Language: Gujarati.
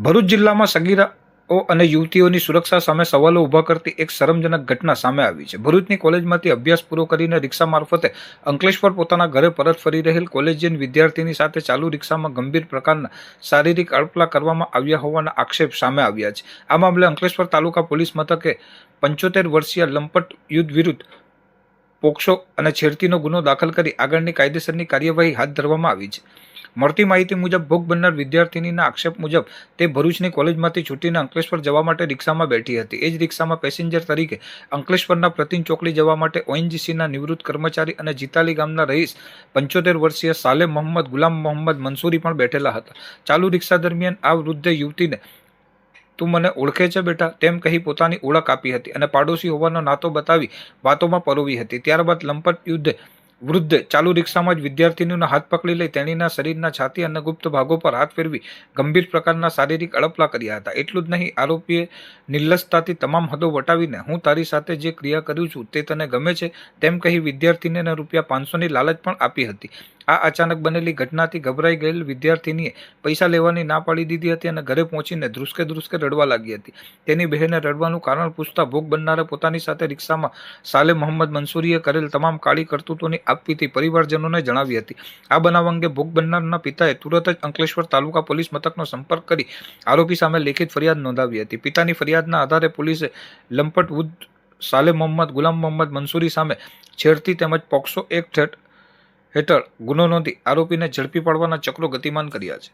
ભરૂચ જિલ્લામાં સગીરાઓ અને યુવતીઓની સુરક્ષા સામે સવાલો ઊભા કરતી એક શરમજનક ઘટના સામે આવી છે. ભરૂચની કોલેજમાંથી અભ્યાસ પૂરો કરીને રિક્ષા મારફતે અંકલેશ્વર પોતાના ઘરે પરત ફરી રહેલ કોલેજિયન વિદ્યાર્થીની સાથે ચાલુ રિક્ષામાં ગંભીર પ્રકારના શારીરિક અડપલા કરવામાં આવ્યા હોવાના આક્ષેપ સામે આવ્યા છે. આ મામલે અંકલેશ્વર તાલુકા પોલીસ મથકે 75 વર્ષીય લંપટ યુદ્ધ વિરુદ્ધ પોક્સો અને છેડતીનો ગુનો દાખલ કરી આગળની કાયદેસરની કાર્યવાહી હાથ ધરવામાં આવી છે. મળતી માહિતી મુજબ ભોગ બનનાર વિદ્યાર્થીનીના આક્ષેપ મુજબ તે ભરૂચની કોલેજમાંથી છૂટીને અંકલેશ્વર જવા માટે રિક્ષામાં બેઠી હતી. એ જ રિક્ષામાં પેસેન્જર તરીકે અંકલેશ્વરના પ્રતિન ચોકડી જવા માટે ઓએનજીસીના નિવૃત્ત કર્મચારી અને જીતાલી ગામના રહીશ 75 વર્ષીય સાલે મોહમ્મદ ગુલામ મોહમ્મદ મંસૂરી પણ બેઠેલા હતા. ચાલુ રિક્ષા દરમિયાન આ વૃદ્ધે યુવતીને તું મને ઓળખે છે બેટા તેમ કહી પોતાની ઓળખ આપી હતી અને પાડોશી હોવાનો નાતો બતાવી વાતોમાં પરોવી હતી. ત્યારબાદ લંપટ વૃદ્ધે ચાલુ રિક્ષામાં જ વિદ્યાર્થીનીનો હાથ પકડી લઈ તેણીના શરીરના છાતી અને ગુપ્ત ભાગો પર હાથ ફેરવી ગંભીર પ્રકારના શારીરિક અડપલા કર્યા હતા. એટલું જ નહીં, આરોપીએ નિર્લજતાથી તમામ હદો વટાવીને હું તારી સાથે જે ક્રિયા કરું છું તે તને ગમે છે તેમ કહી વિદ્યાર્થીનીને ₹500ની લાલચ પણ આપી હતી. આ અચાનક બનેલી ઘટનાથી ગભરાઈ ગયેલ વિદ્યાર્થીનીએ પૈસા લેવાની ના પાડી દીધી હતી અને ઘરે પહોંચીને ધ્રુસકે ધ્રુસકે રડવા લાગી હતી. તેની બહેને રડવાનું કારણ પૂછતા ભોગ બનનારે પોતાની સાથે રિક્ષામાં સાલે મોહમ્મદ મંસૂરીએ કરેલ તમામ કાળી કરતૂતોની આપવીતી પરિવારજનોને જણાવી હતી. આ બનાવ અંગે ભોગ બનનારના પિતાએ તુરત જ અંકલેશ્વર તાલુકા પોલીસ મથકનો સંપર્ક કરી આરોપી સામે લેખિત ફરિયાદ નોંધાવી હતી. પિતાની ફરિયાદના આધારે પોલીસે લંપટ વૃદ્ધ સાલે મોહમ્મદ ગુલામ મોહમ્મદ મંસૂરી સામે છેડતી તેમજ પોક્સો એક્ટ હેઠળ ગુનો નોંધી આરોપીને ઝડપી પાડવાના ચક્રો ગતિમાન કર્યા છે.